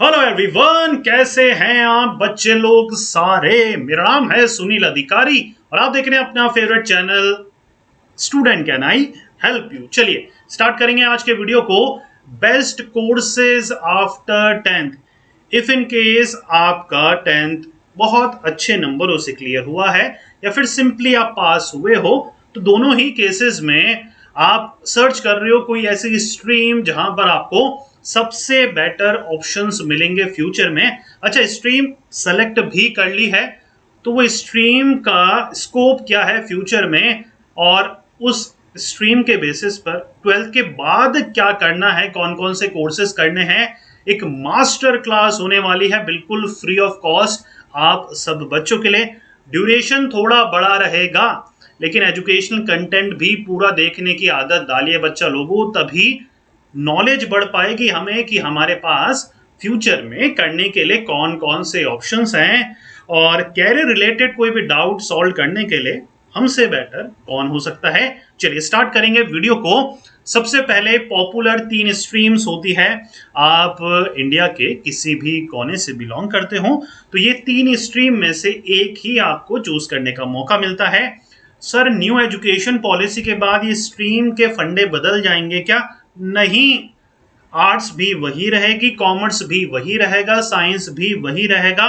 Hello everyone, कैसे हैं आप बच्चे लोग सारे। मेरा नाम है सुनील अधिकारी और आप देख रहे हैं अपना favourite channel student can I help you. चलिए स्टार्ट करेंगे आज के वीडियो को। Best courses after tenth. If in case आपका टेंथ बहुत अच्छे नंबरों से क्लियर हुआ है या फिर सिंपली आप पास हुए हो, तो दोनों ही केसेस में आप सर्च कर रहे हो कोई ऐसी स्ट्रीम जहां पर आपको सबसे बेटर ऑप्शंस मिलेंगे फ्यूचर में। अच्छा, स्ट्रीम सेलेक्ट भी कर ली है तो वो स्ट्रीम का स्कोप क्या है फ्यूचर में, और उस स्ट्रीम के बेसिस पर ट्वेल्थ के बाद क्या करना है, कौन कौन से कोर्सेज करने हैं, एक मास्टर क्लास होने वाली है बिल्कुल फ्री ऑफ कॉस्ट आप सब बच्चों के लिए। ड्यूरेशन थोड़ा बड़ा रहेगा लेकिन एजुकेशनल कंटेंट भी पूरा देखने की आदत डालिए बच्चा लोगों, तभी नॉलेज बढ़ पाएगी हमें कि हमारे पास फ्यूचर में करने के लिए कौन कौन से ऑप्शंस हैं, और कैरियर रिलेटेड कोई भी डाउट सॉल्व करने के लिए हमसे बेटर कौन हो सकता है। चलिए स्टार्ट करेंगे वीडियो को। सबसे पहले पॉपुलर 3 स्ट्रीम्स होती है। आप इंडिया के किसी भी कोने से बिलोंग करते हो तो ये 3 स्ट्रीम में से एक ही आपको चूज करने का मौका मिलता है। सर, न्यू एजुकेशन पॉलिसी के बाद ये स्ट्रीम के फंडे बदल जाएंगे क्या? नहीं, आर्ट्स भी वही रहेगी, कॉमर्स भी वही रहेगा, साइंस भी वही रहेगा।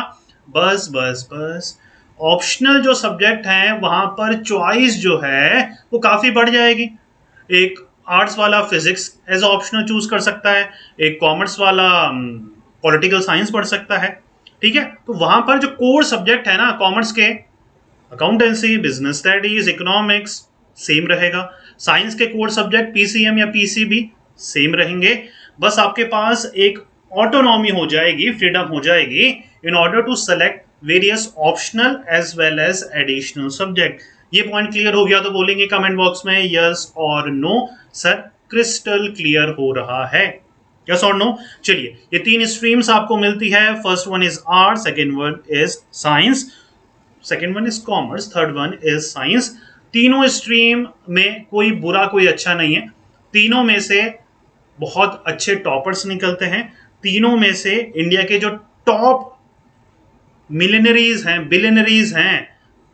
बस बस बस ऑप्शनल जो सब्जेक्ट हैं वहां पर चॉइस जो है वो काफी बढ़ जाएगी। एक आर्ट्स वाला फिजिक्स एज ऑप्शनल चूज कर सकता है, एक कॉमर्स वाला पॉलिटिकल साइंस पढ़ सकता है। ठीक है, तो वहां पर जो कोर सब्जेक्ट है ना कॉमर्स के, accountancy, business studies, economics, same रहेगा। साइंस के कोर सब्जेक्ट पीसीएम या पीसीबी सेम रहेंगे। बस आपके पास एक ऑटोनॉमी हो जाएगी, फ्रीडम हो जाएगी in order to select various optional as well as additional subject. ये पॉइंट क्लियर हो गया तो बोलेंगे कमेंट बॉक्स में यस और नो। सर, क्रिस्टल क्लियर हो रहा है, यस और नो। चलिए, ये 3 स्ट्रीम्स आपको मिलती है। First one is art, second one is science, second one is commerce, third one is science. तीनों स्ट्रीम में कोई बुरा कोई अच्छा नहीं है। तीनों में से बहुत अच्छे टॉपर्स निकलते हैं। तीनों में से इंडिया के जो टॉप मिलियनरीज हैं, बिलियनरीज हैं,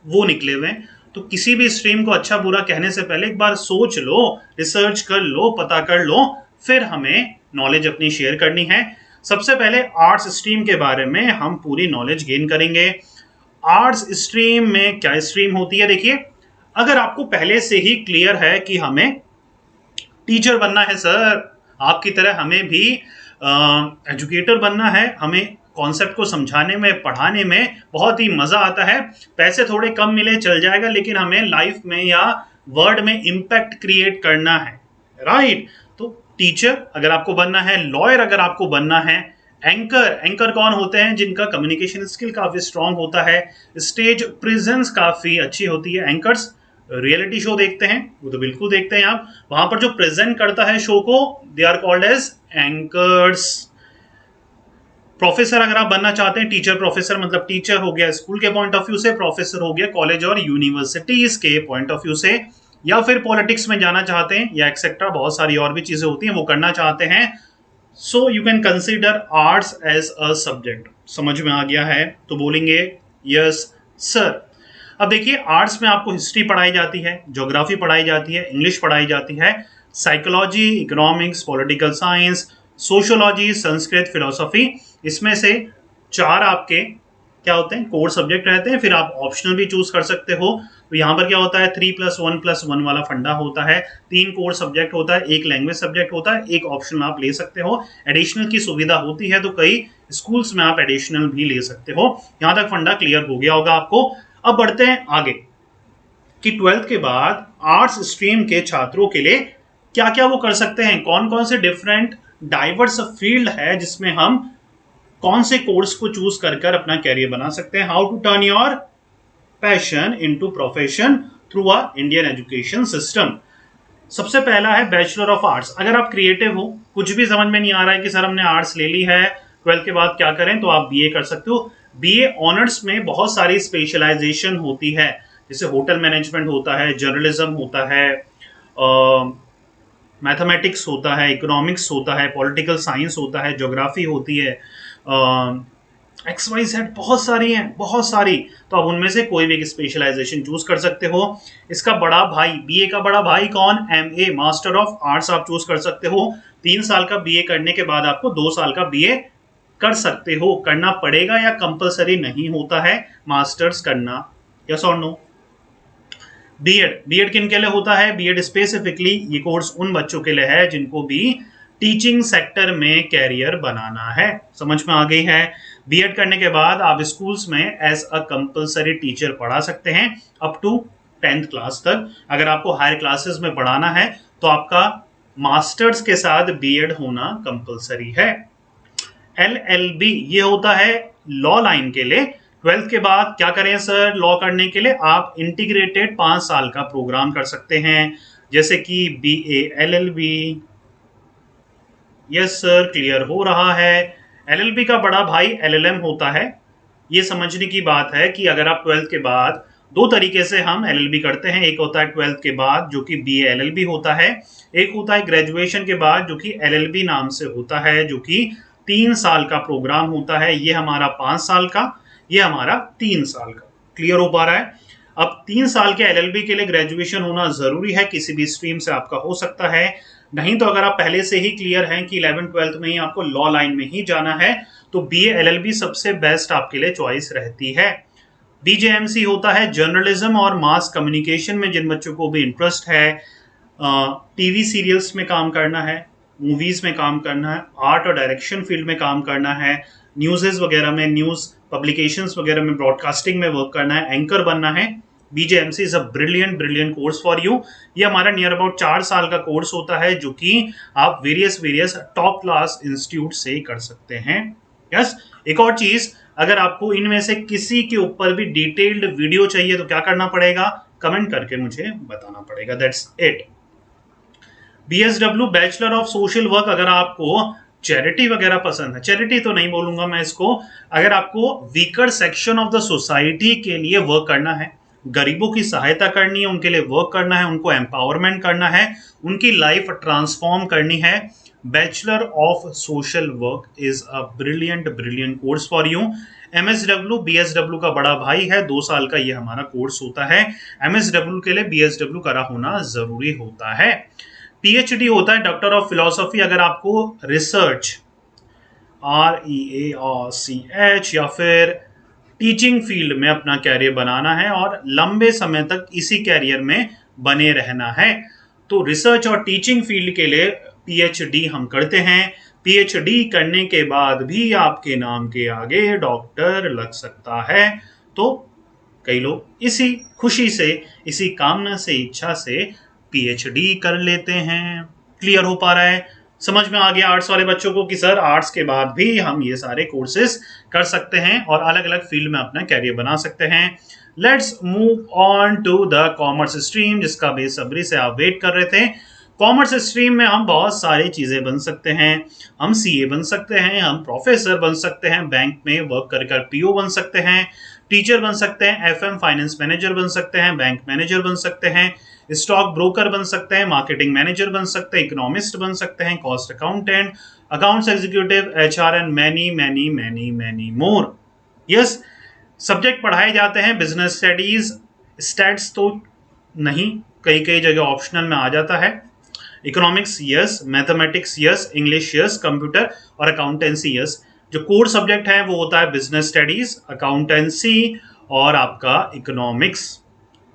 वो निकले हुए हैं। तो किसी भी स्ट्रीम को अच्छा बुरा कहने से पहले एक बार सोच लो, रिसर्च कर लो, पता कर लो, फिर हमें नॉलेज अपनी शेयर करनी है। सबसे पहले आर्ट्स स्ट्रीम के बारे में हम पूरी नॉलेज गेन करेंगे। आर्ट्स स्ट्रीम में क्या स्ट्रीम होती है, देखिए, अगर आपको पहले से ही क्लियर है कि हमें टीचर बनना है सर, आपकी तरह हमें भी एजुकेटर बनना है, हमें कॉन्सेप्ट को समझाने में, पढ़ाने में बहुत ही मजा आता है, पैसे थोड़े कम मिले चल जाएगा लेकिन हमें लाइफ में या वर्ल्ड में इम्पैक्ट क्रिएट करना है, राइट। तो टीचर अगर आपको बनना है, लॉयर अगर आपको बनना है, एंकर, एंकर कौन होते हैं? जिनका कम्युनिकेशन स्किल काफी स्ट्रांग होता है, स्टेज प्रेजेंस काफी अच्छी होती है। एंकर्स रियलिटी शो देखते हैं, वो तो बिल्कुल देखते हैं आप, वहां पर जो प्रेजेंट करता है शो को, they are called as anchors. Professor अगर आप बनना चाहते हैं, टीचर प्रोफेसर मतलब टीचर हो गया स्कूल के पॉइंट ऑफ व्यू से, प्रोफेसर हो गया कॉलेज और यूनिवर्सिटीज के पॉइंट ऑफ व्यू से, या फिर पॉलिटिक्स में जाना चाहते हैं या एक्सेट्रा बहुत सारी और भी चीजें होती हैं वो करना चाहते हैं, so you can consider arts as a subject. समझ में आ गया है तो बोलेंगे यस सर। अब देखिए, आर्ट्स में आपको हिस्ट्री पढ़ाई जाती है, ज्योग्राफी पढ़ाई जाती है, इंग्लिश पढ़ाई जाती है, psychology, economics, political science, sociology, Sanskrit, philosophy. इसमें से 4 आपके क्या होते हैं, कोर सब्जेक्ट रहते हैं, फिर आप ऑप्शनल भी चूज कर सकते हो। तो यहाँ पर क्या होता है, 3+1+1 वाला फंडा होता है, 3 कोर सब्जेक्ट होता है, 1 लैंग्वेज सब्जेक्ट होता है, 1 ऑप्शनल आप ले सकते हो। एडिशनल की सुविधा होती है तो कई स्कूल्स में आप एडिशनल भी ले सकते हो। यहाँ तक फंडा क्लियर हो गया होगा आपको। अब बढ़ते हैं आगे कि 12th के बाद आर्ट्स स्ट्रीम के छात्रों के लिए क्या क्या वो कर सकते हैं, कौन कौन से डिफरेंट डाइवर्स फील्ड है जिसमें हम कौन से कोर्स को चूज कर कर अपना कैरियर बना सकते हैं। How to turn your passion into profession through a Indian education system. सबसे पहला है बैचलर ऑफ आर्ट्स। अगर आप क्रिएटिव हो, कुछ भी समझ में नहीं आ रहा है कि सर हमने आर्ट्स ले ली है, 12th के बाद क्या करें, तो आप बीए कर सकते हो। बीए ऑनर्स में बहुत सारी स्पेशलाइजेशन होती है, जैसे होटल मैनेजमेंट होता है, जर्नलिज्म होता है, मैथमेटिक्स होता है, इकोनॉमिक्स होता है, पॉलिटिकल साइंस होता है, ज्योग्राफी होती है। XYZ बहुत सारी हैं, बहुत सारी। तो आप उनमें से कोई भी एक स्पेशलाइजेशन चूज कर सकते हो। इसका बड़ा भाई, बीए का बड़ा भाई कौन? MA मास्टर ऑफ आर्ट्स आप चूज कर सकते हो। 3 साल का बीए करने के बाद आपको 2 साल का बीए कर सकते हो। करना पड़ेगा या कंपलसरी नहीं होता है मास्टर्स करना, यस और नो? बीएड किन के लिए होता है? बीएड स्पेसिफिकली ये कोर्स उन बच्चों के लिए है जिनको भी टीचिंग सेक्टर में कैरियर बनाना है। समझ में आ गई है? बीएड करने के बाद आप स्कूल्स में एज अ कंपलसरी टीचर पढ़ा सकते हैं अप टू 10th क्लास तक। अगर आपको हायर क्लासेस में पढ़ाना है तो आपका मास्टर्स के साथ बीएड होना कंपलसरी है। LLB ये होता है लॉ लाइन के लिए। 12th के बाद क्या करें सर? लॉ करने के लिए आप इंटीग्रेटेड 5 साल का प्रोग्राम कर सकते हैं, जैसे कि BA LLB। Yes sir, clear हो रहा है। LLB का बड़ा भाई LLM होता है। ये समझने की बात है कि अगर आप 12th के बाद, दो तरीके से हम LLB करते हैं। एक होता है 12th के बाद जो कि BA LLB होता है, एक होता है ग्रेजुएशन के बाद जो कि LLB नाम से होता है, जो कि 3 साल का प्रोग्राम होता है। ये हमारा 5 साल का, ये हमारा 3 साल का। क्लियर हो पा रहा है? अब 3 साल के LLB के लिए ग्रेजुएशन होना जरूरी है। किसी भी स्ट्रीम से आपका हो सकता है, नहीं तो अगर आप पहले से ही क्लियर हैं कि 11th-12th में ही आपको लॉ लाइन में ही जाना है तो BA LLB सबसे बेस्ट आपके लिए चॉइस रहती है। BJMC होता है जर्नलिज्म और मास कम्युनिकेशन में जिन बच्चों को भी इंटरेस्ट है, टीवी सीरियल्स में काम करना है, मूवीज में काम करना है, आर्ट और डायरेक्शन फील्ड में काम करना है, न्यूज़ेस वगैरह में, न्यूज़ पब्लिकेशंस वगैरह में, ब्रॉडकास्टिंग में वर्क करना है, एंकर बनना है। BJMC is a brilliant course for you. ये हमारा नियर अबाउट 4 साल का कोर्स होता है जो कि आप वेरियस टॉप क्लास इंस्टीट्यूट से कर सकते हैं। यस, एक और चीज, अगर आपको इनमें से किसी के ऊपर भी डिटेल्ड वीडियो चाहिए तो क्या करना पड़ेगा? कमेंट करके मुझे बताना पड़ेगा। That's it. BSW bachelor of social work, अगर आपको चैरिटी वगैरह पसंद है, चैरिटी तो नहीं बोलूंगा मैं इसको, अगर आपको weaker section of the society के लिए वर्क करना है, गरीबों की सहायता करनी है, उनके लिए वर्क करना है, उनको एम्पावरमेंट करना है, उनकी लाइफ ट्रांसफॉर्म करनी है, bachelor of social work is a brilliant course for you. MSW BSW का बड़ा भाई है, 2 साल का ये हमारा कोर्स होता है। MSW के लिए BSW करा होना जरूरी होता है। PhD होता है डॉक्टर ऑफ फिलोसफी, अगर आपको रिसर्च REARCH या फिर टीचिंग फील्ड में अपना कैरियर बनाना है और लंबे समय तक इसी कैरियर में बने रहना है तो रिसर्च और टीचिंग फील्ड के लिए PhD हम करते हैं। PhD करने के बाद भी आपके नाम के आगे डॉक्टर लग सकता है। तो कई लोग इसी खुशी से, इसी कामना से, इच्छा से PhD कर लेते हैं। क्लियर हो पा रहा है? समझ में आ गया आर्ट्स वाले बच्चों को कि सर आर्ट्स के बाद भी हम ये सारे कोर्सेज कर सकते हैं और अलग अलग फील्ड में अपना कैरियर बना सकते हैं। Let's move on to the commerce stream, जिसका बेसब्री से आप वेट कर रहे थे। कॉमर्स स्ट्रीम में हम बहुत सारी चीजें बन सकते हैं। हम CA बन सकते हैं, हम प्रोफेसर बन सकते हैं, बैंक में वर्क कर PO बन सकते हैं, टीचर बन सकते हैं, FM फाइनेंस मैनेजर बन सकते हैं, बैंक मैनेजर बन सकते हैं, स्टॉक ब्रोकर बन सकते हैं, मार्केटिंग मैनेजर बन सकते हैं, इकोनॉमिस्ट बन सकते हैं, cost accountant, accounts executive, HR and many more. Yes, subject पढ़ाए जाते हैं बिजनेस स्टडीज, स्टैट्स तो नहीं, कई जगह ऑप्शनल में आ जाता है। Economics yes, mathematics yes, English yes, computer और अकाउंटेंसी यस। जो कोर सब्जेक्ट है वो होता है बिजनेस स्टडीज, अकाउंटेंसी और आपका इकोनॉमिक्स।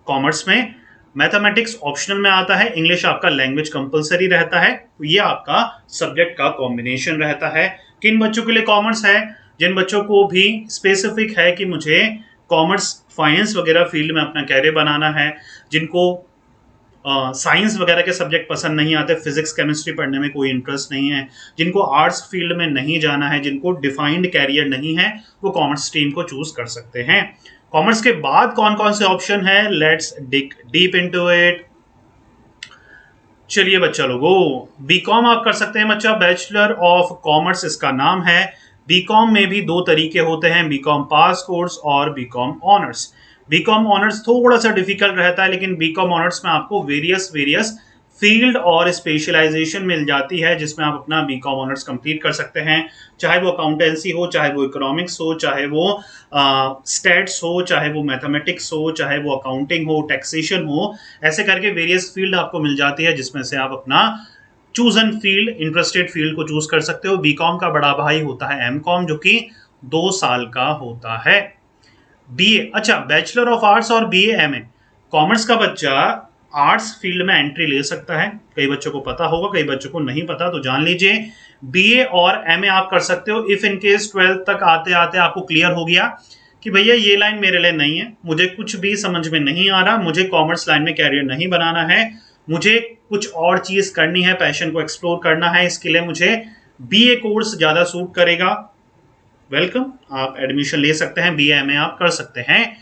कॉमर्स में मैथमेटिक्स ऑप्शनल में आता है, इंग्लिश आपका लैंग्वेज कंपलसरी रहता है। तो ये आपका सब्जेक्ट का कॉम्बिनेशन रहता है। किन बच्चों के लिए कॉमर्स है? जिन बच्चों को भी स्पेसिफिक है कि मुझे कॉमर्स फाइनेंस वगैरह फील्ड में अपना कैरियर बनाना है, जिनको साइंस वगैरह के सब्जेक्ट पसंद नहीं आते, फिजिक्स केमिस्ट्री पढ़ने में कोई इंटरेस्ट नहीं है, जिनको आर्ट्स फील्ड में नहीं जाना है, जिनको डिफाइंड कैरियर नहीं है, वो कॉमर्स स्ट्रीम को चूज कर सकते हैं। कॉमर्स के बाद कौन कौन से ऑप्शन है? Let's dig deep into it. चलिए बच्चा लोगो, बीकॉम आप कर सकते हैं बच्चा, बैचलर ऑफ कॉमर्स इसका नाम है। बीकॉम में भी 2 तरीके होते हैं, बीकॉम पास कोर्स और बीकॉम ऑनर्स। बीकॉम ऑनर्स थोड़ा सा डिफिकल्ट रहता है, लेकिन बीकॉम ऑनर्स में आपको वेरियस फील्ड और स्पेशलाइजेशन मिल जाती है जिसमें आप अपना बीकॉम ऑनर्स कंप्लीट कर सकते हैं, चाहे वो अकाउंटेंसी हो, चाहे वो इकोनॉमिक्स हो, चाहे वो स्टैट्स हो, चाहे वो मैथमेटिक्स हो, चाहे वो अकाउंटिंग हो, टैक्सेशन हो। ऐसे करके वेरियस फील्ड आपको मिल जाती है जिसमें से आप अपना choose an field, interested field को चूज कर सकते हो। बीकॉम का बड़ा भाई होता है एमकॉम, जो कि 2 साल का होता है। बीए, अच्छा, बैचलर ऑफ आर्ट्स और बीए एमए, कॉमर्स का बच्चा आर्ट्स फील्ड में एंट्री ले सकता है। कई बच्चों को पता होगा, कई बच्चों को नहीं पता, तो जान लीजिए बीए और एमए आप कर सकते हो इफ इन केस 12th तक आते आते आपको क्लियर हो गया कि भैया ये लाइन मेरे लिए नहीं है, मुझे कुछ भी समझ में नहीं आ रहा, मुझे कॉमर्स लाइन में कैरियर नहीं बनाना है, मुझे कुछ और चीज करनी है, पैशन को एक्सप्लोर करना है, इसके लिए मुझे बीए कोर्स ज्यादा सूट करेगा, वेलकम, आप एडमिशन ले सकते हैं, बीए एमए आप कर सकते हैं।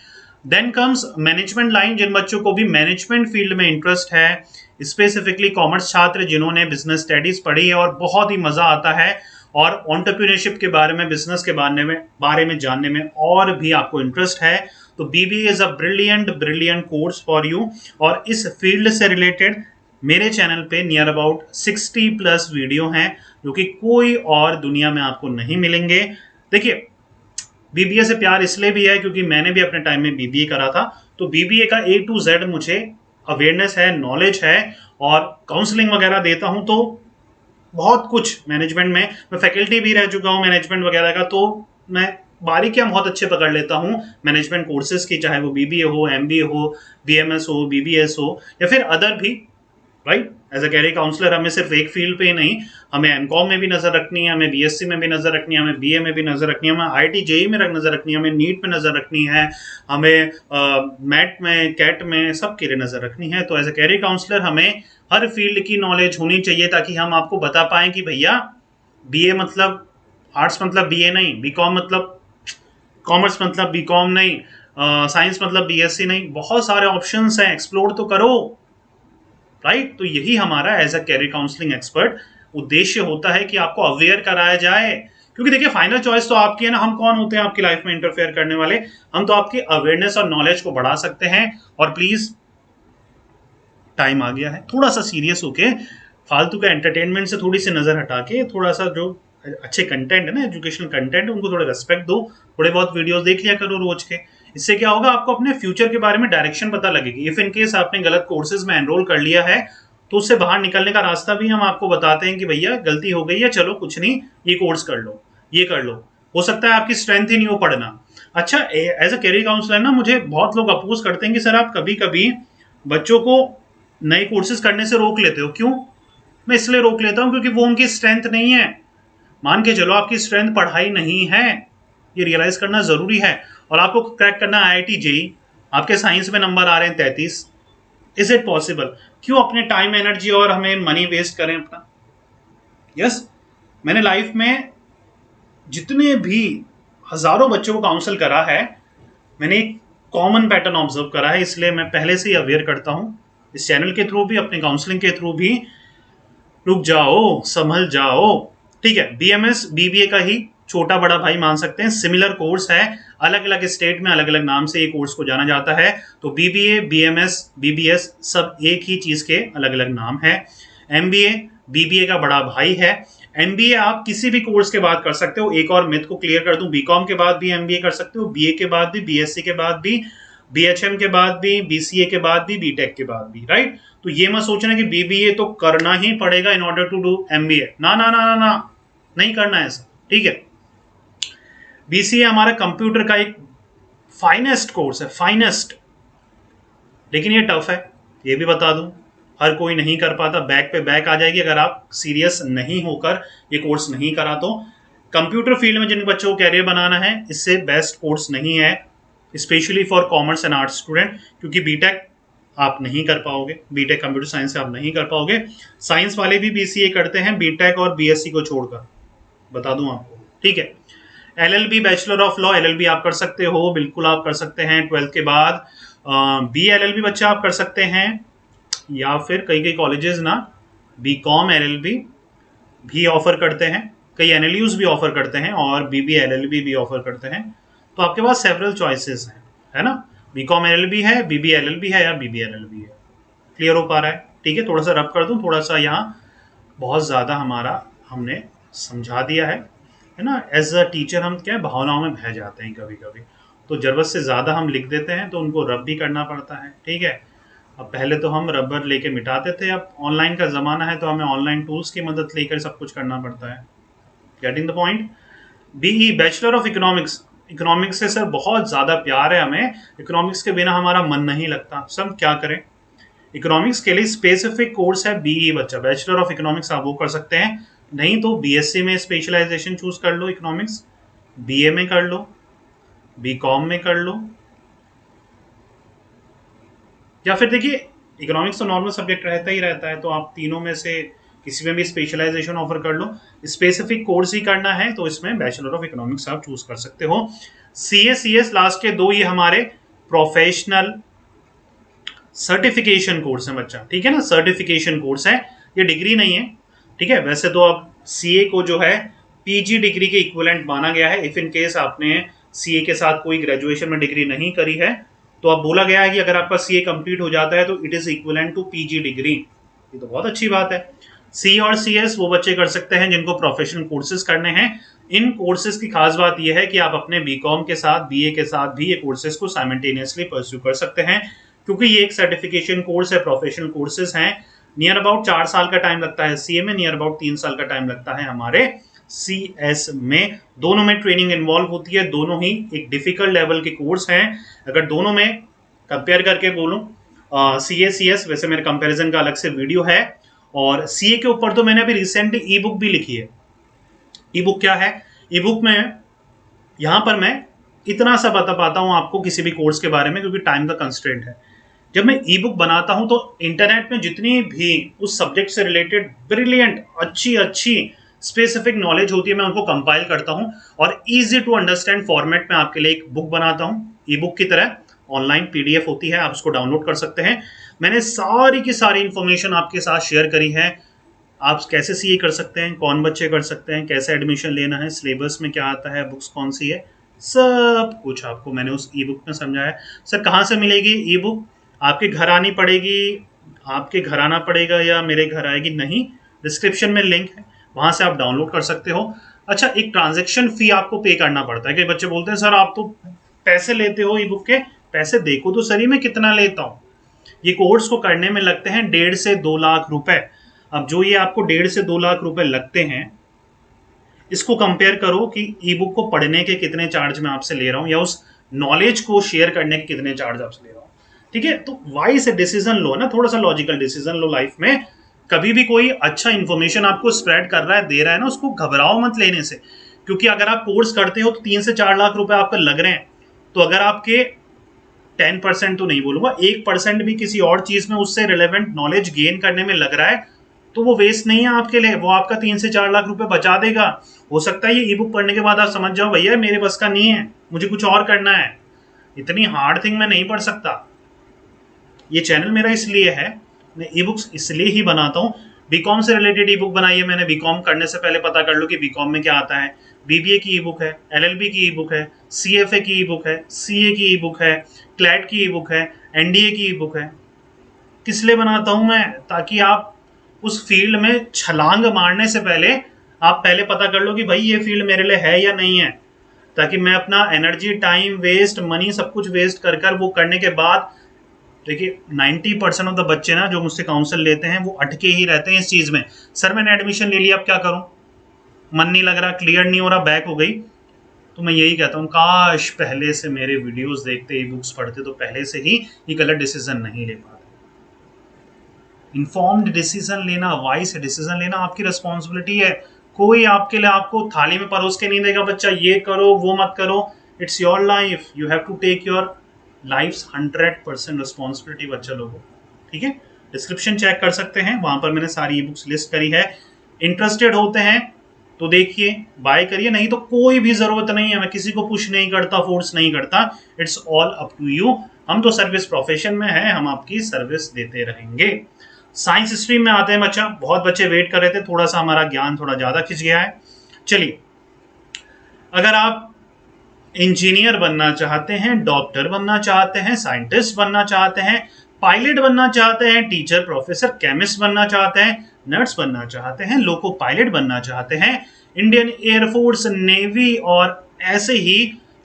देन कम्स मैनेजमेंट लाइन, जिन बच्चों को भी मैनेजमेंट फील्ड में इंटरेस्ट है, स्पेसिफिकली कॉमर्स छात्र जिन्होंने बिजनेस स्टडीज पढ़ी है और बहुत ही मजा आता है और एंटरप्रेन्योरशिप के बारे में, बिजनेस के बारे में जानने में और भी आपको इंटरेस्ट है, तो BBA is a brilliant course for you. और इस फील्ड से रिलेटेड मेरे चैनल पे नियर अबाउट 60+ वीडियो हैं जो कि कोई और दुनिया में आपको नहीं मिलेंगे। देखिए, बीबीए से प्यार इसलिए भी है क्योंकि मैंने भी अपने टाइम में बीबीए करा था, तो बीबीए का A to Z मुझे अवेयरनेस है, नॉलेज है, और काउंसलिंग वगैरह देता हूं, तो बहुत कुछ मैनेजमेंट में, मैं फैकल्टी भी रह चुका हूं मैनेजमेंट वगैरह का, तो मैं बारीकियां बहुत अच्छे पकड़ लेता हूं मैनेजमेंट कोर्सेज की, चाहे वो बीबीए हो, एमबीए हो, बीएमएस हो, बीबीएस हो, या फिर अदर भी, right. As a career counsellor हमें सिर्फ एक फील्ड पे ही नहीं, हमें एमकॉम में भी नजर रखनी है, हमें बीएससी में भी नजर रखनी है, हमें बीए में भी नजर रखनी है, हमें आईटी जेई में नजर रखनी है, हमें नीट में नजर रखनी है, हमें मैट में, कैट में, सबके लिए नजर रखनी है। तो एज अ कैरियर काउंसलर हमें हर फील्ड की नॉलेज होनी चाहिए ताकि हम आपको बता पाएं कि भैया बीए मतलब आर्ट्स मतलब बीए नहीं, बीकॉम मतलब कॉमर्स मतलब बीकॉम नहीं, साइंस मतलब बीएससी नहीं, बहुत सारे ऑप्शंस हैं, एक्सप्लोर तो करो, राइट। तो यही हमारा as a career counselling expert उद्देश्य होता है कि आपको अवेयर कराया जाए, क्योंकि देखिए फाइनल चॉइस तो आपकी है ना, हम कौन होते हैं आपकी लाइफ में इंटरफेयर करने वाले, हम तो आपकी अवेयरनेस और नॉलेज को बढ़ा सकते हैं। और प्लीज, टाइम आ गया है थोड़ा सा सीरियस होके, फालतू का एंटरटेनमेंट से थोड़ी सी नजर हटा के, थोड़ा सा जो अच्छे कंटेंट है ना, एजुकेशनल कंटेंट, उनको थोड़ा रेस्पेक्ट दो, थोड़े बहुत वीडियोस देख लिया करो रोज के। इससे क्या होगा, आपको अपने फ्यूचर के बारे में डायरेक्शन पता लगेगी। इफ इन केस आपने गलत कोर्सेज में एनरोल कर लिया है तो उससे बाहर निकलने का रास्ता भी हम आपको बताते हैं कि भैया गलती हो गई है, चलो कुछ नहीं, ये कोर्स कर लो, ये कर लो, हो सकता है आपकी स्ट्रेंथ ही नहीं हो पढ़ना। अच्छा, एज अ कैरियर काउंसलर ना, मुझे बहुत लोग अपोज करते हैं कि सर आप कभी कभी बच्चों को नए कोर्सेज करने से रोक लेते हो, क्यों? मैं इसलिए रोक लेता हूं क्योंकि वो उनकी स्ट्रेंथ नहीं है। मान के चलो आपकी स्ट्रेंथ पढ़ाई नहीं है, ये रियलाइज करना जरूरी है, और आपको क्रैक करना आईआईटी जेई, आपके साइंस में नंबर आ रहे हैं 33, इज इट पॉसिबल? क्यों अपने टाइम, एनर्जी और हमें मनी वेस्ट करें अपना? यस, मैंने लाइफ में जितने भी हजारों बच्चों को काउंसिल करा है, मैंने एक कॉमन पैटर्न ऑब्जर्व करा है, इसलिए मैं पहले से ही अवेयर करता हूं, इस चैनल के थ्रू भी, अपने काउंसलिंग के थ्रू भी। रुक जाओ, संभल जाओ, ठीक है। बीएमएस बीबीए का ही छोटा बड़ा भाई मान सकते हैं, सिमिलर कोर्स है, अलग अलग स्टेट में अलग अलग नाम से ये कोर्स को जाना जाता है। तो बीबीए, बीएमएस, बीबीएस सब एक ही चीज के अलग अलग नाम है। एमबीए बीबीए का बड़ा भाई है। एमबीए आप किसी भी कोर्स के बाद कर सकते हो। एक और मिथ को क्लियर कर दूं, बीकॉम के बाद भी एमबीए कर सकते हो, बीए के बाद भी, बीएससी के बाद भी, बीएचएम के बाद भी, बीसीए के बाद भी, बीटेक के बाद भी, राइट। तो ये मत सोचना कि बीबीए तो करना ही पड़ेगा in order to do MBA, ना ना ना ना ना, नहीं करना है ऐसा, ठीक है। बीसीए हमारा कंप्यूटर का एक फाइनेस्ट कोर्स है, फाइनेस्ट, लेकिन ये टफ है, ये भी बता दूं, हर कोई नहीं कर पाता, बैक पे बैक आ जाएगी अगर आप सीरियस नहीं होकर ये कोर्स नहीं करा तो। कंप्यूटर फील्ड में जिन बच्चों को कैरियर बनाना है, इससे बेस्ट कोर्स नहीं है, specially for commerce and arts student, क्योंकि बीटेक आप नहीं कर पाओगे, बीटेक कंप्यूटर साइंस से आप नहीं कर पाओगे। साइंस वाले भी बीसीए करते हैं बीटेक और बीएससी को छोड़कर, बता दूं आपको, ठीक है। LLB, bachelor of law, LLB आप कर सकते हो, बिल्कुल आप कर सकते हैं 12th के बाद। बीएलएलबी बच्चा आप कर सकते हैं, या फिर कई कई कॉलेजेस ना बीकॉम एलएलबी भी ऑफर करते हैं, कई एनएलयूज भी ऑफर करते हैं, और बीबीएलएलबी भी ऑफर करते हैं। तो आपके पास सेवरल चॉइसेस हैं, है ना। बीकॉम एलएलबी है, बीबीएलएलबी है, या बीबीएलएलबी है। क्लियर हो पा रहा है, ठीक है, थोड़ा सा रब कर दूं, थोड़ा सा यहाँ बहुत ज़्यादा हमारा हमने समझा दिया है ना। एज अ टीचर हम क्या भावनाओं में बह जाते हैं कभी कभी, तो ज़रूरत से ज़्यादा हम लिख देते हैं तो उनको रब भी करना पड़ता है। ठीक है, अब पहले तो हम रबर लेके मिटाते थे, अब ऑनलाइन का ज़माना है तो हमें ऑनलाइन टूल्स की मदद लेकर सब कुछ करना पड़ता है। Getting the point. BE bachelor of economics, economics से सर बहुत ज़्यादा प्यार है हमें, इकोनॉमिक्स के बिना हमारा मन नहीं लगता, सब क्या करें। इकोनॉमिक्स के लिए स्पेसिफिक कोर्स है बीई बच्चा, बैचलर ऑफ इकोनॉमिक्स आप वो कर सकते हैं, नहीं तो बीएससी में स्पेशलाइजेशन चूज कर लो इकोनॉमिक्स, बीए में कर लो, बीकॉम में कर लो, या फिर देखिए इकोनॉमिक्स तो नॉर्मल सब्जेक्ट रहता ही रहता है, तो आप तीनों में से किसी में भी स्पेशलाइजेशन ऑफर कर लो। स्पेसिफिक कोर्स ही करना है तो इसमें बैचलर ऑफ इकोनॉमिक्स आप चूज कर सकते हो। सीए सीएस लास्ट के दो ये हमारे प्रोफेशनल सर्टिफिकेशन कोर्स है बच्चा, ठीक है ना, सर्टिफिकेशन कोर्स है, ये डिग्री नहीं है। ठीक है, वैसे तो अब सीए को जो है पीजी डिग्री के इक्विवेलेंट माना गया है, इफ इन केस आपने सीए के साथ कोई ग्रेजुएशन में डिग्री नहीं करी है तो अब बोला गया है कि अगर आपका सीए कंप्लीट हो जाता है तो it is equivalent to PG degree, ये तो बहुत अच्छी बात है। सी और सीएस वो बच्चे कर सकते हैं जिनको प्रोफेशनल कोर्सेज करने हैं। इन कोर्सेज की खास बात यह है कि आप अपने बीकॉम के साथ बीए के साथ भी ये कोर्सेज को साइमल्टेनियसली परस्यू कर सकते हैं, क्योंकि ये एक सर्टिफिकेशन कोर्स है, प्रोफेशनल कोर्सेज हैं। नियर अबाउट 4 साल का टाइम लगता है सीए में, नियर अबाउट 3 साल का टाइम लगता है हमारे सीएस में। दोनों में ट्रेनिंग इन्वॉल्व होती है, दोनों ही एक डिफिकल्ट लेवल के कोर्स हैं। अगर दोनों में कंपेयर करके बोलूं सीए सीएस, वैसे मेरे कंपैरिजन का अलग से वीडियो है, और सीए के ऊपर तो मैंने अभी रिसेंटली ई बुक भी लिखी है। ई बुक क्या है, ई बुक में यहां पर मैं इतना सा बता पाता हूं आपको किसी भी कोर्स के बारे में, क्योंकि टाइम का कंस्ट्रेंट है। जब मैं ई बुक बनाता हूं तो इंटरनेट में जितनी भी उस सब्जेक्ट से रिलेटेड ब्रिलियंट अच्छी अच्छी स्पेसिफिक नॉलेज होती है मैं उनको कंपाइल करता हूं और इजी टू अंडरस्टैंड फॉर्मेट में आपके लिए एक बुक बनाता हूं। ई बुक की तरह ऑनलाइन पीडीएफ होती है, आप उसको डाउनलोड कर सकते हैं। मैंने सारी की सारी इंफॉर्मेशन आपके साथ शेयर करी है, आप कैसे सीए कर सकते हैं, कौन बच्चे कर सकते हैं, कैसे एडमिशन लेना है, सिलेबस में क्या आता है, बुक्स कौन सी है, सब कुछ आपको मैंने उस ई बुक में समझाया। सर कहाँ से मिलेगी ई बुक, आपके घर आनी पड़ेगी, आपके घर आना पड़ेगा या मेरे घर आएगी, नहीं, डिस्क्रिप्शन में लिंक है, वहां से आप डाउनलोड कर सकते हो। अच्छा, एक ट्रांजैक्शन फी आपको पे करना पड़ता है। कई बच्चे बोलते हैं सर आप तो पैसे लेते हो ई बुक के, पैसे देखो तो सही मैं कितना लेता हूँ। ये कोर्स को करने में लगते हैं 1.5 से 2 लाख रुपए। अब जो ये आपको 1.5 से 2 लाख रुपए लगते हैं, इसको कंपेयर करो कि ई बुक को पढ़ने के कितने चार्ज मैं आपसे ले रहा हूं या उस नॉलेज को शेयर करने के कितने चार्ज आपसे ले रहा हूं। ठीक है, तो वाइज डिसीजन लो ना, थोड़ा सा लॉजिकल डिसीजन लो लाइफ में। कभी भी कोई अच्छा इंफॉर्मेशन आपको स्प्रेड कर रहा है, दे रहा है ना, उसको घबराओ मत लेने से, क्योंकि अगर आप कोर्स करते हो तो 3 से 4 लाख रुपए आपको लग रहे हैं, तो अगर आपके 10% तो नहीं बोलूंगा, 1% भी किसी और चीज में उससे रिलेवेंट नॉलेज गेन करने में लग रहा है तो वो वेस्ट नहीं है आपके लिए, वो आपका 3 से 4 लाख रुपए बचा देगा। हो सकता है ये ई बुक पढ़ने के बाद आप समझ जाओ भैया मेरे बस का नहीं है, मुझे कुछ और करना है, इतनी हार्ड थिंग मैं नहीं पढ़ सकता। ये चैनल मेरा इसलिए है, मैं ई बुक्स इसलिए ही बनाता हूँ। बीकॉम से रिलेटेड ई बुक बनाई है मैंने, बीकॉम करने से पहले पता कर लो कि बीकॉम में क्या आता है। बीबीए की ई बुक है, एलएलबी की ई बुक है, सीएफए की ई बुक है, सीए की ई बुक है, क्लैट की ई बुक है, एनडीए की ई बुक है। किस लिए बनाता हूं मैं, ताकि आप उस फील्ड में छलांग मारने से पहले आप पहले पता कर लो कि भाई ये फील्ड मेरे लिए है या नहीं है, ताकि मैं अपना एनर्जी, टाइम वेस्ट, मनी सब कुछ वेस्ट कर कर वो करने के बाद, देखिए 90% ऑफ द बच्चे ना जो मुझसे काउंसिल लेते हैं वो अटके ही रहते हैं इस चीज में। सर मैंने एडमिशन ले लिया, अब क्या करूं, मन नहीं लग रहा, क्लियर नहीं हो रहा, बैक हो गई। तो मैं यही कहता हूँ काश पहले से मेरे वीडियोस देखते, ई बुक्स पढ़ते तो पहले से ही ये गलत डिसीजन नहीं ले पाते। इन्फॉर्म्ड डिसीजन लेना, वाइज डिसीजन लेना आपकी रिस्पॉन्सिबिलिटी है। कोई आपके लिए आपको थाली में परोस के नहीं देगा बच्चा ये करो वो मत करो, it's your life, you have to take your life's 100% responsibility बच्चा लोगों। ठीक है, डिस्क्रिप्शन चेक कर सकते हैं, वहां पर मैंने सारी ई बुक्स लिस्ट करी है। इंटरेस्टेड होते हैं तो देखिए बाय करिए, नहीं तो कोई भी जरूरत नहीं है, मैं किसी को पुश नहीं करता, फोर्स नहीं करता, it's all up to you. हम तो सर्विस प्रोफेशन में हैं, हम आपकी सर्विस देते रहेंगे। साइंस स्ट्रीम में आते हैं बच्चा, बहुत बच्चे वेट कर रहे थे, थोड़ा सा हमारा ज्ञान थोड़ा ज्यादा खिंच गया है। चलिए, अगर आप इंजीनियर बनना चाहते हैं, डॉक्टर बनना चाहते हैं, साइंटिस्ट बनना चाहते हैं, पायलट बनना चाहते हैं, टीचर, प्रोफेसर, केमिस्ट बनना चाहते हैं, नर्स बनना चाहते हैं, लोको पायलट बनना चाहते हैं, इंडियन एयरफोर्स, नेवी और ऐसे ही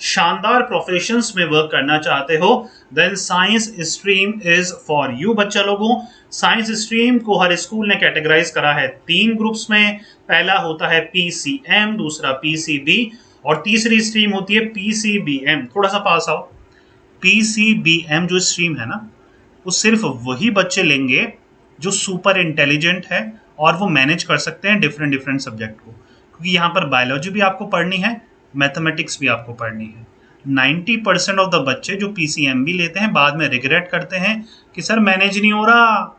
शानदार प्रोफेशंस में वर्क करना चाहते हो, then science stream is for you. बच्चा लोगों, साइंस स्ट्रीम को हर स्कूल ने कैटेगराइज करा है 3 ग्रुप्स में। पहला होता है पीसीएम, दूसरा पीसीबी और तीसरी स्ट्रीम होती है पीसीबीएम। थोड़ा सा पास आओ। पीसीबीएम जो स्ट्रीम है ना, वो सिर्फ वही बच्चे लेंगे जो सुपर इंटेलिजेंट है और वो मैनेज कर सकते हैं डिफरेंट डिफरेंट सब्जेक्ट को, क्योंकि यहाँ पर बायोलॉजी भी आपको पढ़नी है, मैथमेटिक्स भी आपको पढ़नी है। 90% ऑफ द बच्चे जो पीसीएम भी लेते हैं बाद में रिग्रेट करते हैं कि सर मैनेज नहीं हो रहा,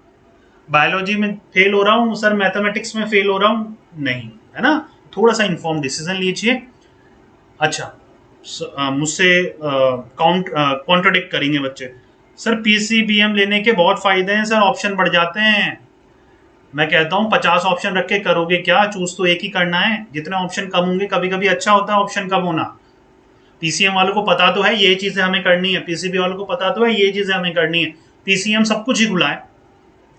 बायोलॉजी में फेल हो रहा हूँ, सर मैथमेटिक्स में फेल हो रहा हूँ। नहीं, है ना, थोड़ा सा इन्फॉर्म डिसीजन लीजिए। अच्छा, मुझसे कॉन्ट्रोडिक्ट करेंगे बच्चे, सर पीसीबीएम लेने के बहुत फायदे हैं सर, ऑप्शन बढ़ जाते हैं। मैं कहता हूँ 50 ऑप्शन रख के करोगे क्या, चूज तो एक ही करना है। जितने ऑप्शन कम होंगे, कभी कभी अच्छा होता है ऑप्शन कम होना। पीसीएम वालों को पता तो है ये चीजें हमें करनी है, पीसीबी वालों को पता तो है ये चीजें हमें करनी है। पीसीएम सब कुछ ही खुला है,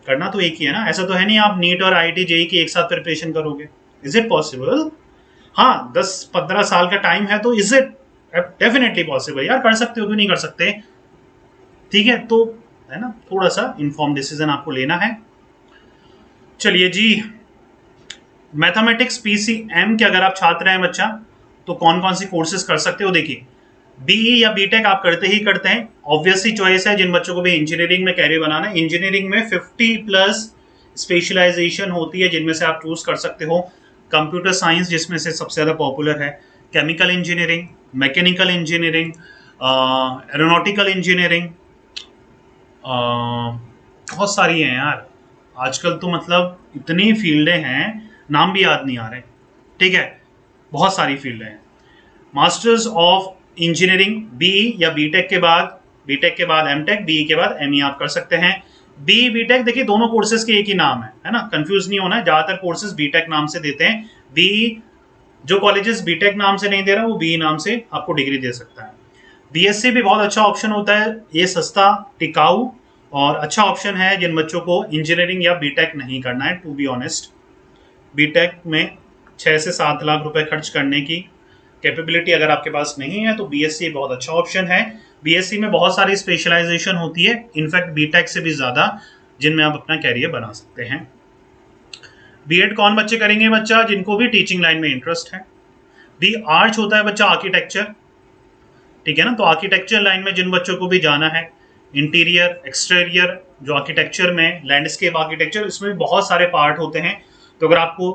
करना तो एक ही है ना। ऐसा तो है नहीं आप नीट और आईआईटी जेईई की एक साथ प्रिपरेशन करोगे। Is it possible? हाँ, 10-15 साल का टाइम है तो इज इट डेफिनेटली पॉसिबल यार, कर सकते हो, क्यों नहीं कर सकते। ठीक है, तो है ना, थोड़ा सा इन्फॉर्म डिसीजन आपको लेना है। चलिए जी, मैथमेटिक्स पीसीएम के अगर आप छात्र हैं बच्चा, तो कौन कौन सी कोर्सेज कर सकते हो। देखिए, बीई या बीटेक आप करते ही करते हैं, ऑब्वियसली चॉइस है। जिन बच्चों को भी इंजीनियरिंग में कैरियर बनाना है, इंजीनियरिंग में 50+ स्पेशलाइजेशन होती है जिनमें से आप चूज कर सकते हो। कंप्यूटर साइंस जिसमें से सबसे ज़्यादा पॉपुलर है, chemical engineering, mechanical engineering, aeronautical engineering, बहुत सारी हैं यार आजकल तो, मतलब इतनी फील्डें हैं, नाम भी याद नहीं आ रहे। ठीक है, बहुत सारी फील्डें हैं। मास्टर्स ऑफ इंजीनियरिंग बीई या बीटेक के बाद एमटेक, बीई के बाद एमई आप कर सकते हैं। बीई बीटेक देखिए दोनों कोर्सेज के एक ही नाम है ना, कंफ्यूज नहीं होना है। ज्यादातर कोर्सेज बीटेक नाम से देते हैं। बीई जो कॉलेजेस बीटेक नाम से नहीं दे रहा वो बीई नाम से आपको डिग्री दे सकता है। बीएससी भी बहुत अच्छा ऑप्शन होता है, ये सस्ता, टिकाऊ और अच्छा ऑप्शन है जिन बच्चों को इंजीनियरिंग या बीटेक नहीं करना है। टू बी ऑनेस्ट, बीटेक में 6 से 7 लाख रुपए खर्च करने की कैपेबिलिटी अगर आपके पास नहीं है तो बीएससी बहुत अच्छा ऑप्शन है। बीएससी में बहुत सारी स्पेशलाइजेशन होती है, इनफैक्ट बीटेक से भी ज़्यादा, जिनमें आप अपना कैरियर बना सकते हैं। बीएड कौन बच्चे करेंगे बच्चा? जिनको भी टीचिंग लाइन में इंटरेस्ट है। बी आर्च होता है बच्चा आर्किटेक्चर, ठीक है ना, तो आर्किटेक्चर लाइन में जिन बच्चों को भी जाना है, इंटीरियर, एक्सटीरियर, जो आर्किटेक्चर में लैंडस्केप आर्किटेक्चर, इसमें भी बहुत सारे पार्ट होते हैं। तो अगर आपको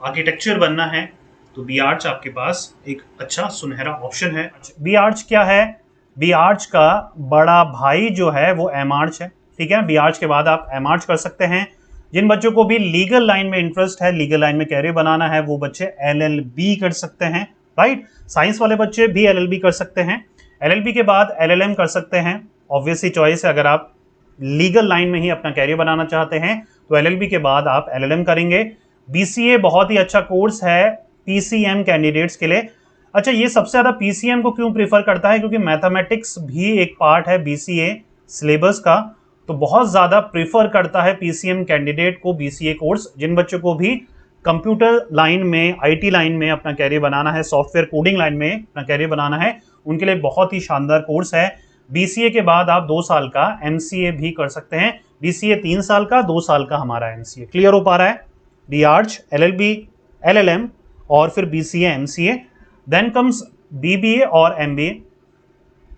आर्किटेक्चर बनना है तो बी आर्च आपके पास एक अच्छा सुनहरा ऑप्शन है। बी आर्च क्या है? बी आर्च का बड़ा भाई जो है वो एम आर्च है। ठीक है, बी आर्च के बाद आप एम आर्च कर सकते हैं। जिन बच्चों को भी लीगल लाइन में इंटरेस्ट है, लीगल लाइन में कैरियर बनाना है, वो बच्चे एलएलबी कर सकते हैं। राइट, साइंस वाले बच्चे भी एलएलबी कर सकते हैं। एलएलबी के बाद एलएलएम कर सकते हैं, ऑब्वियसली चॉइस है। अगर आप लीगल लाइन में ही अपना कैरियर बनाना चाहते हैं तो एलएलबी के बाद आप एलएलएम करेंगे। बीसीए बहुत ही अच्छा कोर्स है पीसीएम कैंडिडेट्स के लिए। अच्छा, ये सबसे ज्यादा पीसीएम को क्यों प्रीफर करता है? क्योंकि मैथमेटिक्स भी एक पार्ट है बीसीए सिलेबस का, तो बहुत ज्यादा प्रीफर करता है पीसीएम कैंडिडेट को बीसीए कोर्स। जिन बच्चों को भी कंप्यूटर लाइन में, आईटी लाइन में अपना कैरियर बनाना है, सॉफ्टवेयर कोडिंग लाइन में अपना कैरियर बनाना है, उनके लिए बहुत ही शानदार कोर्स है। बीसीए के बाद आप 2 साल का एमसीए भी कर सकते हैं। बीसीए 3 साल का, 2 साल का हमारा एमसीए। क्लियर हो पा रहा है? बी आर्च, एलएलबी, एलएलएम और फिर BCA, MCA, then comes BBA और एमबीए।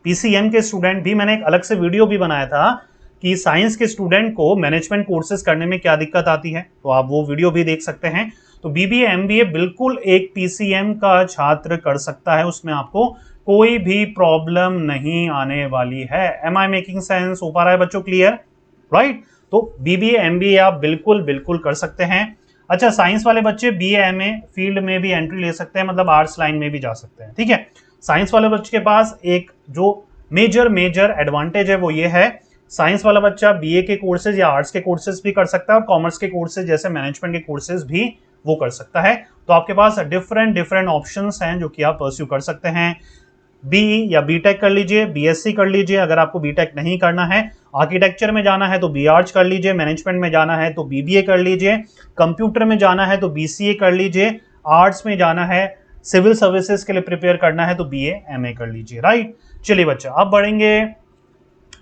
पीसीएम के स्टूडेंट भी, मैंने एक अलग से वीडियो भी बनाया था कि साइंस के स्टूडेंट को मैनेजमेंट कोर्सेज करने में क्या दिक्कत आती है, तो आप वो वीडियो भी देख सकते हैं। तो बीबीए, एमबीए बिल्कुल एक पीसीएम का छात्र कर सकता है, उसमें आपको कोई भी प्रॉब्लम नहीं आने वाली है। एम आई मेकिंग सेंस हो पा रहा है बच्चों? Clear, right. तो बीबीए, एमबीए आप बिल्कुल बिल्कुल कर सकते हैं। अच्छा, साइंस वाले बच्चे बीए, एमए फील्ड में भी एंट्री ले सकते हैं, मतलब आर्ट्स लाइन में भी जा सकते हैं। ठीक है, साइंस वाले बच्चे के पास एक जो मेजर एडवांटेज है वो ये है, साइंस वाला बच्चा बीए के कोर्सेज या आर्ट्स के कोर्सेज भी कर सकता है और कॉमर्स के कोर्सेज जैसे मैनेजमेंट के कोर्सेज भी वो कर सकता है। तो आपके पास डिफरेंट ऑप्शंस हैं जो कि आप परस्यू कर सकते हैं। बीई या बीटेक कर लीजिए, बीएससी कर लीजिए। अगर आपको बीटेक नहीं करना है, आर्किटेक्चर में जाना है तो बीआर्च कर लीजिए, मैनेजमेंट में जाना है तो बीबीए कर लीजिए, कंप्यूटर में जाना है तो बीसीए कर लीजिए, आर्ट्स में जाना है, सिविल सर्विसेज के लिए प्रिपेयर करना है तो बीए एमए कर लीजिए। राइट, चलिए बच्चा अब बढ़ेंगे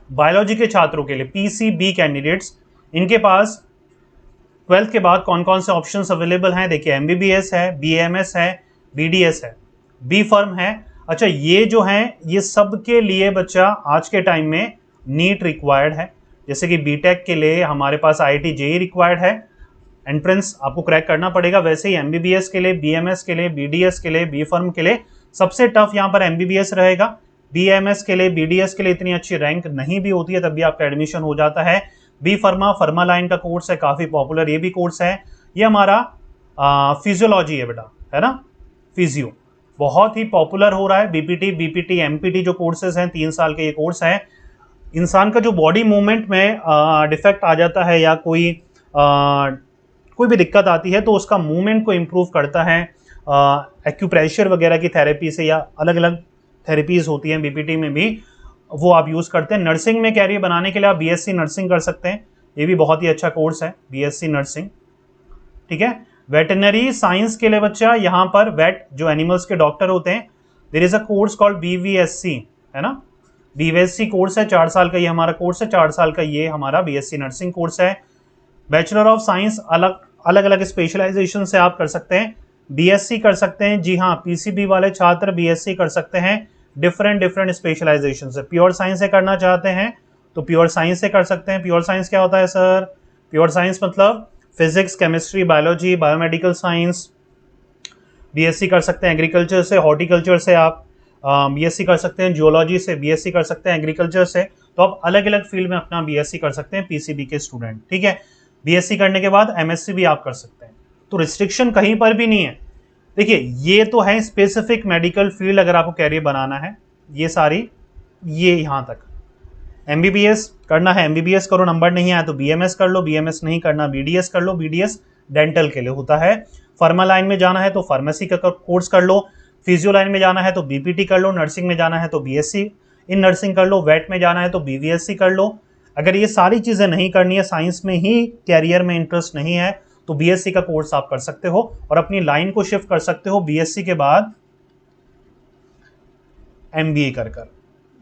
बायोलॉजी के छात्रों के लिए, पीसीबी कैंडिडेट्स। इनके पास 12th के बाद कौन कौन से ऑप्शंस अवेलेबल हैं? देखिए, एमबीबीएस है, बीएमएस है, बीडीएस है, बी फार्म है। अच्छा, ये जो हैं ये सब के लिए बच्चा आज के टाइम में नीट रिक्वायर्ड है। जैसे कि बीटेक के लिए हमारे पास आईआईटी जेईई रिक्वायर्ड है, एंट्रेंस आपको क्रैक करना पड़ेगा। वैसे ही एमबीबीएस के लिए, बीएमएस के लिए, बीडीएस के लिए, बी फार्म के लिए सबसे टफ यहाँ पर एमबीबीएस रहेगा। बीएमएस के लिए, बीडीएस के लिए इतनी अच्छी रैंक नहीं भी होती है, तब भी आपका एडमिशन हो जाता है। बी फर्मा लाइन का कोर्स है, काफी पॉपुलर ये भी कोर्स है। ये हमारा फिजियोलॉजी है बेटा, है ना, फिजियो बहुत ही पॉपुलर हो रहा है। बीपीटी एमपीटी जो कोर्सेज हैं, 3 साल के ये कोर्स है। इंसान का जो बॉडी मूवमेंट में डिफेक्ट आ जाता है या कोई भी दिक्कत आती है तो उसका मूवमेंट को इम्प्रूव करता है एक्यूप्रेशर वगैरह की थेरेपी से, या अलग अलग थेरेपीज होती हैं बीपीटी में भी, वो आप यूज़ करते हैं। नर्सिंग में कैरियर बनाने के लिए आप बीएससी नर्सिंग कर सकते हैं, ये भी बहुत ही अच्छा कोर्स है बीएससी नर्सिंग। ठीक है, वेटरनरी साइंस के लिए बच्चा यहाँ पर वेट जो एनिमल्स के डॉक्टर होते हैं, there is a course called BVSc, है ना, बीवीएससी कोर्स है, 4 साल का ये हमारा कोर्स है, 4 साल का ये हमारा बीएससी नर्सिंग कोर्स है। बैचलर ऑफ साइंस अलग अलग स्पेशलाइजेशन से आप कर सकते हैं, बीएससी कर सकते हैं, जी हाँ, पीसीबी वाले छात्र बीएससी कर सकते हैं डिफरेंट स्पेशलाइजेशन से। प्योर साइंस से करना चाहते हैं तो प्योर साइंस से कर सकते हैं। प्योर साइंस क्या होता है सर? प्योर साइंस मतलब physics, chemistry, biology, biomedical science. BSc कर सकते हैं एग्रीकल्चर से, हॉर्टिकल्चर से आप बीएससी कर सकते हैं, जियोलॉजी से बीएससी कर सकते हैं, एग्रीकल्चर से। तो आप अलग अलग फील्ड में अपना बीएससी कर सकते हैं पीसीबी के स्टूडेंट। ठीक है, बीएससी करने के बाद एमएससी भी आप कर सकते हैं, तो रिस्ट्रिक्शन कहीं पर भी नहीं है। देखिए, ये तो है स्पेसिफिक मेडिकल फील्ड अगर आपको कैरियर बनाना है, ये सारी ये यहाँ तक। एमबीबीएस करना है एमबीबीएस करो, नंबर नहीं आया तो बीएमएस कर लो, बीएमएस नहीं करना बीडीएस कर लो, बीडीएस डेंटल के लिए होता है। फार्मा लाइन में जाना है तो फार्मेसी का कोर्स कर लो, फिजियो लाइन में जाना है तो बीपीटी कर लो, नर्सिंग में जाना है तो बीएससी इन नर्सिंग कर लो, वेट में जाना है तो बीवीएससी कर लो। अगर ये सारी चीज़ें नहीं करनी है, साइंस में ही कैरियर में इंटरेस्ट नहीं है, तो बीएससी का कोर्स आप कर सकते हो और अपनी लाइन को शिफ्ट कर सकते हो बीएससी के बाद एमबीए कर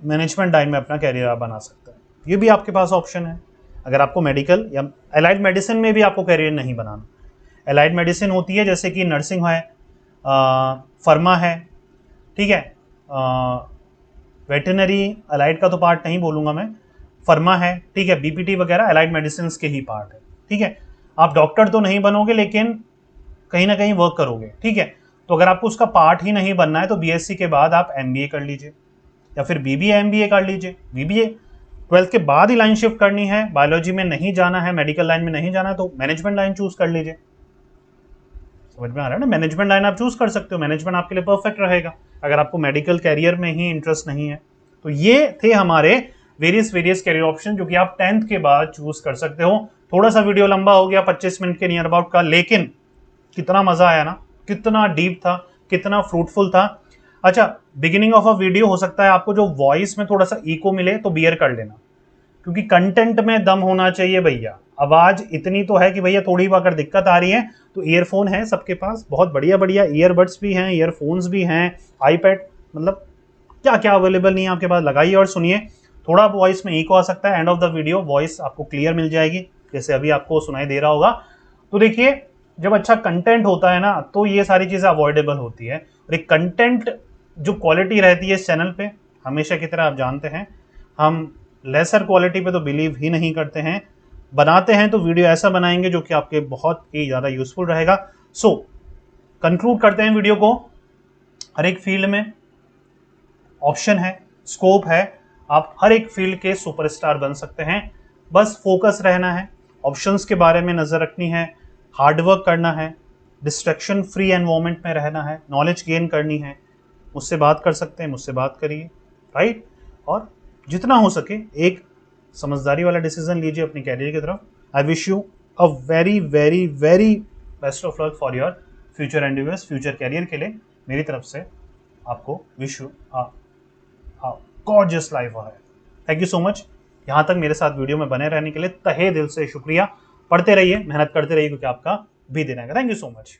मैनेजमेंट लाइन में अपना कैरियर आप बना सकते हैं। ये भी आपके पास ऑप्शन है। अगर आपको मेडिकल या एलाइड मेडिसिन में भी आपको कैरियर नहीं बनाना, एलाइड मेडिसिन होती है जैसे कि नर्सिंग है, फर्मा है, ठीक है, वेटरनरी अलाइड का तो पार्ट नहीं बोलूँगा मैं, फर्मा है, ठीक है, बीपीटी वगैरह एलाइड मेडिसिन के ही पार्ट है। ठीक है, आप डॉक्टर तो नहीं बनोगे लेकिन कहीं ना कहीं वर्क करोगे। ठीक है, तो अगर आपको उसका पार्ट ही नहीं बनना है तो बीएससी के बाद आप एमबीए कर लीजिए या फिर बीबीए एमबीए कर लीजिए। बीबीए 12th के बाद ही लाइन शिफ्ट करनी है, बायोलॉजी में नहीं जाना है, मेडिकल लाइन में नहीं जाना है तो मैनेजमेंट लाइन चूज कर लीजिए। समझ में आ रहा है ना, मैनेजमेंट लाइन आप चूज कर सकते हो, मैनेजमेंट आपके लिए परफेक्ट रहेगा अगर आपको मेडिकल कैरियर में ही इंटरेस्ट नहीं है। तो ये थे हमारे वेरियस कैरियर ऑप्शन जो कि आप 10th के बाद चूज कर सकते हो। थोड़ा सा वीडियो लंबा हो गया, 25 मिनट के नियर अबाउट का, लेकिन कितना मजा आया ना, कितना डीप था, कितना फ्रूटफुल था। अच्छा, बिगिनिंग ऑफ अ वीडियो हो सकता है आपको जो वॉइस में थोड़ा सा इको मिले तो बियर कर लेना, क्योंकि कंटेंट में दम होना चाहिए भैया। आवाज इतनी तो है कि भैया थोड़ी अगर दिक्कत आ रही है तो ईयरफोन है सबके पास, बहुत बढ़िया बढ़िया ईयरबड्स भी हैं, ईयरफोन्स भी हैं, आईपैड, मतलब क्या क्या अवेलेबल नहीं है आपके पास, लगाइए और सुनिए। थोड़ा वॉइस में इको आ सकता है, end of the video voice आपको क्लियर मिल जाएगी जैसे अभी आपको सुनाई दे रहा होगा। तो देखिए, जब अच्छा कंटेंट होता है ना तो ये सारी चीज़ें अवॉइडेबल होती है। और एक कंटेंट जो क्वालिटी रहती है इस चैनल पे, हमेशा की तरह आप जानते हैं हम लेसर क्वालिटी पे तो बिलीव ही नहीं करते हैं, बनाते हैं तो वीडियो ऐसा बनाएंगे जो कि आपके बहुत ही ज़्यादा यूजफुल रहेगा। सो कंक्लूड करते हैं वीडियो को, हर एक फील्ड में ऑप्शन है, स्कोप है, आप हर एक फील्ड के सुपरस्टार बन सकते हैं। बस फोकस रहना है, ऑप्शंस के बारे में नज़र रखनी है, हार्डवर्क करना है, डिस्ट्रैक्शन फ्री एनवायरनमेंट में रहना है, नॉलेज गेन करनी है। मुझसे बात कर सकते हैं, मुझसे बात करिए, राइट। और जितना हो सके एक समझदारी वाला डिसीजन लीजिए अपनी कैरियर की तरफ। I wish you a very very very best of luck for your future endeavours, future career के लिए मेरी तरफ से आपको विश यू गॉर्जियस लाइफ है। थैंक यू सो मच यहाँ तक मेरे साथ वीडियो में बने रहने के लिए, तहे दिल से शुक्रिया। पढ़ते रहिए, मेहनत करते रहिए, क्योंकि आपका भी दिन आएगा। Thank you so much.